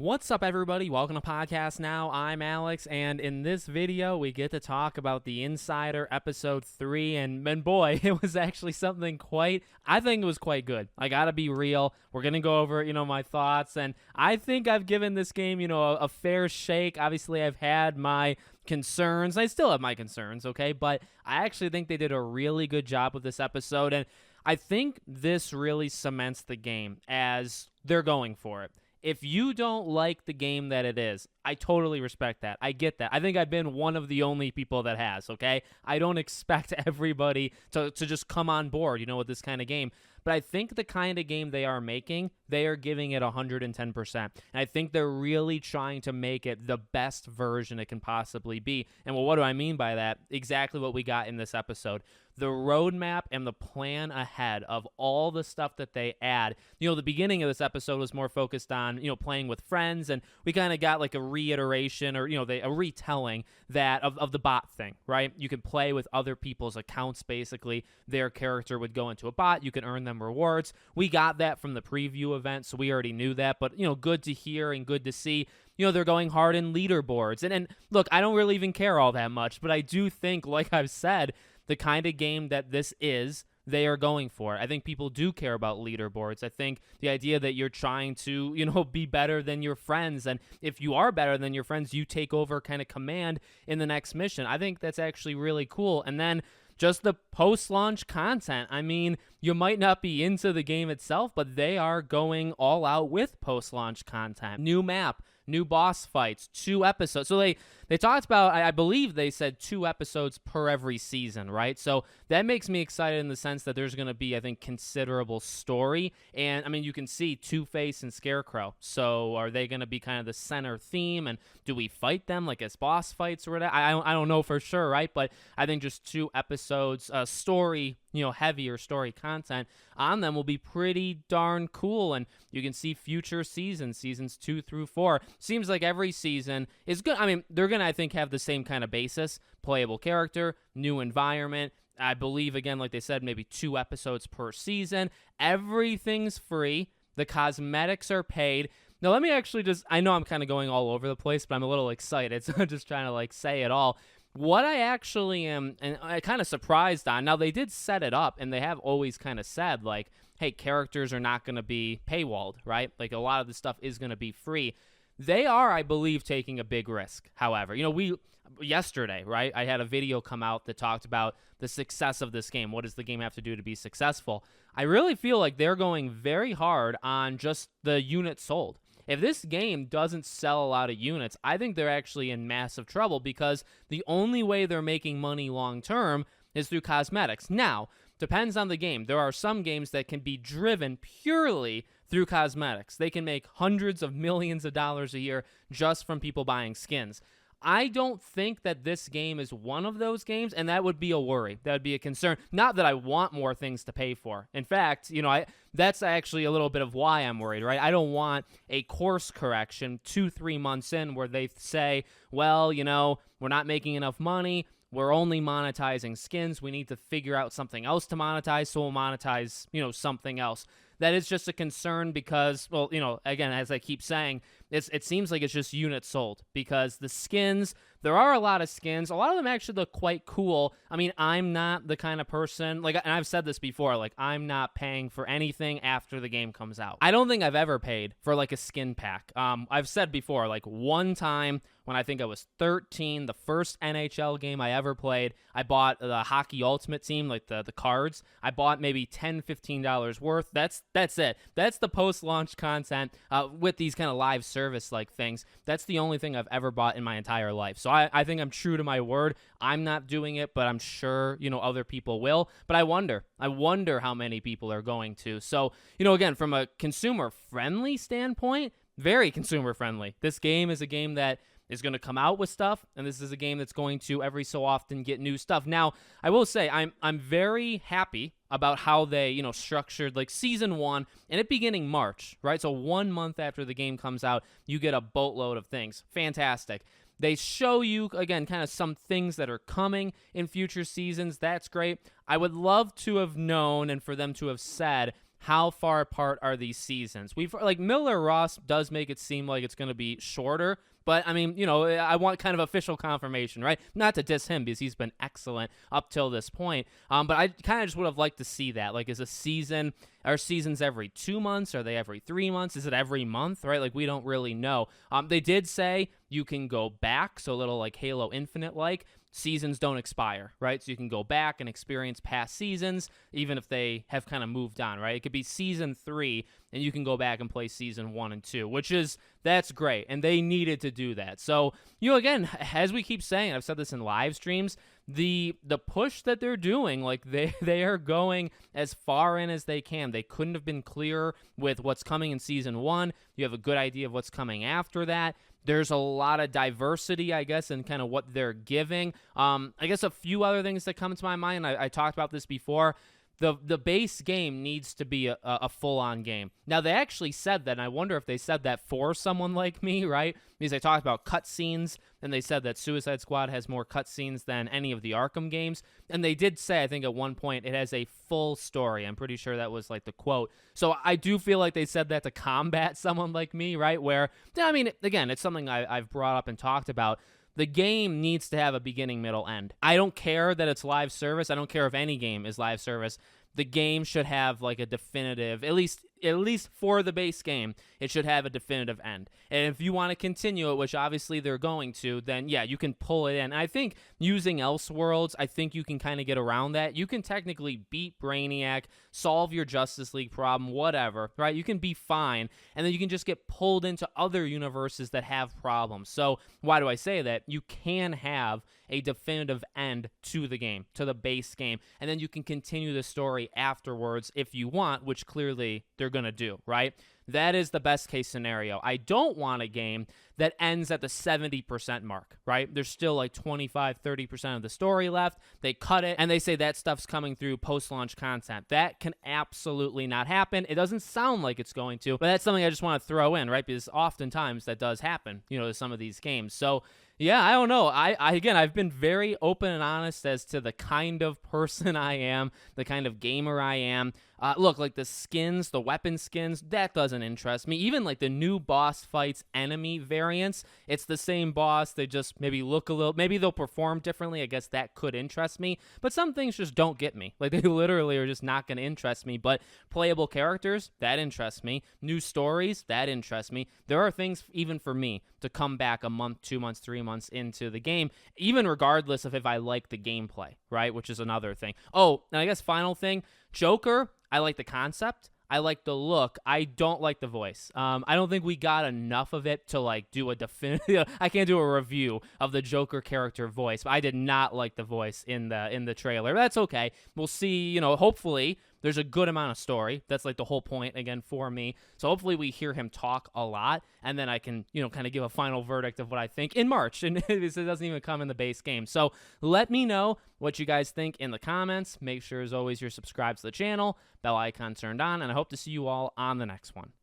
What's up, everybody? Welcome to Podcast Now. I'm Alex, and in this video, we get to talk about The Insider Episode 3, and boy, it was actually something I think it was quite good. I gotta be real. We're gonna go over, my thoughts, and I think I've given this game, a fair shake. Obviously, I've had my concerns. I still have my concerns, okay? But I actually think they did a really good job with this episode, and I think this really cements the game as they're going for it. If you don't like the game that it is, I totally respect that. I get that. I think I've been one of the only people that has, okay? I don't expect everybody to just come on board, with this kind of game. But I think the kind of game they are making, they are giving it 110%. And I think they're really trying to make it the best version it can possibly be. And what do I mean by that? Exactly what we got in this episode. The roadmap and the plan ahead of all the stuff that they add. The beginning of this episode was more focused on, playing with friends, and we kind of got like a reiteration or, a retelling that of the bot thing, right? You can play with other people's accounts, basically. Their character would go into a bot. You can earn them rewards. We got that from the preview event, so we already knew that, but, good to hear and good to see. They're going hard in leaderboards. And look, I don't really even care all that much, but I do think, like I've said, the kind of game that this is, they are going for. I think people do care about leaderboards. I think the idea that you're trying to, be better than your friends, and if you are better than your friends, you take over kind of command in the next mission. I think that's actually really cool. And then just the post-launch content. I mean, you might not be into the game itself, but they are going all out with post-launch content. New map, new boss fights, 2 episodes. So they talked about, I believe they said 2 episodes per every season, right? So that makes me excited in the sense that there's going to be, I think, considerable story. And, I mean, you can see Two-Face and Scarecrow. So are they going to be kind of the center theme? And do we fight them like as boss fights or whatever? I don't know for sure, right? But I think just 2 episodes, story, heavier story content on them will be pretty darn cool. And you can see future seasons 2 through 4. Seems like every season is good. I mean, they're going to, I think, have the same kind of basis. Playable character, new environment. I believe, again, like they said, maybe 2 episodes per season. Everything's free. The cosmetics are paid. Now, let me actually I know I'm kind of going all over the place, but I'm a little excited. So I'm just trying to, say it all. What I actually am, and I kind of surprised on, now they did set it up, and they have always kind of said, hey, characters are not going to be paywalled, right? Like, a lot of the stuff is going to be free. They are, I believe, taking a big risk, however. Yesterday, right, I had a video come out that talked about the success of this game. What does the game have to do to be successful? I really feel like they're going very hard on just the units sold. If this game doesn't sell a lot of units, I think they're actually in massive trouble because the only way they're making money long-term is through cosmetics. Now, depends on the game. There are some games that can be driven purely through cosmetics. They can make hundreds of millions of dollars a year just from people buying skins. I don't think that this game is one of those games, and that would be a worry. That would be a concern. Not that I want more things to pay for. In fact, that's actually a little bit of why I'm worried, right? I don't want a course correction 2-3 months in where they say, well, we're not making enough money. We're only monetizing skins. We need to figure out something else to monetize, so we'll monetize, something else. That is just a concern because, well, again, as I keep saying, it seems like it's just units sold because the skins, there are a lot of skins. A lot of them actually look quite cool. I mean, I'm not the kind of person, and I've said this before, I'm not paying for anything after the game comes out. I don't think I've ever paid for, a skin pack. I've said before, one time when I think I was 13, the first NHL game I ever played, I bought the Hockey Ultimate Team, the cards. I bought maybe $10, $15 worth. That's it. That's the post-launch content with these kind of live service-like things. That's the only thing I've ever bought in my entire life. So I think I'm true to my word. I'm not doing it, but I'm sure, other people will. But I wonder how many people are going to. So, again, from a consumer-friendly standpoint, very consumer-friendly. This game is a game that is going to come out with stuff, and this is a game that's going to every so often get new stuff. Now, I will say I'm very happy about how they, structured season 1 and it beginning March, right? So 1 month after the game comes out, you get a boatload of things. Fantastic. They show you, again, kind of some things that are coming in future seasons. That's great. I would love to have known and for them to have said how far apart are these seasons? We've like Miller Ross does make it seem like it's going to be shorter, but I mean, I want kind of official confirmation, right? Not to diss him because he's been excellent up till this point. But I kind of just would have liked to see that. Like, is a season, are seasons every 2 months? Are they every 3 months? Is it every month, right? Like, we don't really know. They did say you can go back, so a little like Halo Infinite like. Seasons don't expire, right? So you can go back and experience past seasons, even if they have kind of moved on, right? It could be season 3, and you can go back and play season 1 and 2, that's great. And they needed to do that. So, again, as we keep saying, I've said this in live streams, the push that they're doing, like they are going as far in as they can. They couldn't have been clearer with what's coming in season 1. You have a good idea of what's coming after that. There's a lot of diversity, I guess, in kind of what they're giving. I guess a few other things that come to my mind, I talked about this before. The base game needs to be a full-on game. Now, they actually said that, and I wonder if they said that for someone like me, right? Because they talked about cutscenes, and they said that Suicide Squad has more cutscenes than any of the Arkham games. And they did say, I think at one point, it has a full story. I'm pretty sure that was like the quote. So I do feel like they said that to combat someone like me, right? Where, I mean, again, it's something I've brought up and talked about. The game needs to have a beginning, middle, end. I don't care that it's live service. I don't care if any game is live service. The game should have like a definitive, at least for the base game, it should have a definitive end. And if you want to continue it, which obviously they're going to, then yeah, you can pull it in. I think using Elseworlds, I think you can kind of get around that. You can technically beat Brainiac, solve your Justice League problem, whatever, right? You can be fine, and then you can just get pulled into other universes that have problems. So why do I say that? You can have a definitive end to the game, to the base game, and then you can continue the story afterwards if you want, which clearly they're going to do, right? That is the best case scenario. I don't want a game that ends at the 70% mark, right? There's still like 25, 30% of the story left. They cut it, and they say that stuff's coming through post-launch content. That can absolutely not happen. It doesn't sound like it's going to, but that's something I just want to throw in, right? Because oftentimes that does happen, to some of these games. So, yeah, I don't know. Again, I've been very open and honest as to the kind of person I am, the kind of gamer I am. Look, like the skins, the weapon skins, that doesn't interest me. Even like the new boss fights, enemy variants, it's the same boss. They just maybe look a little, maybe they'll perform differently. I guess that could interest me. But some things just don't get me. Like they literally are just not going to interest me. But playable characters, that interests me. New stories, that interests me. There are things even for me to come back a month, 2 months, 3 months into the game, even regardless of if I like the gameplay, right? Which is another thing. Oh, and I guess final thing, Joker, I like the concept. I like the look. I don't like the voice. I don't think we got enough of it to like do a definitive. I can't do a review of the Joker character voice, but I did not like the voice in the trailer. That's okay. We'll see. Hopefully there's a good amount of story. That's like the whole point again for me. So hopefully we hear him talk a lot, and then I can kind of give a final verdict of what I think in March. And it doesn't even come in the base game. So let me know what you guys think in the comments. Make sure as always you're subscribed to the channel, bell icon turned on, and I hope to see you all on the next one.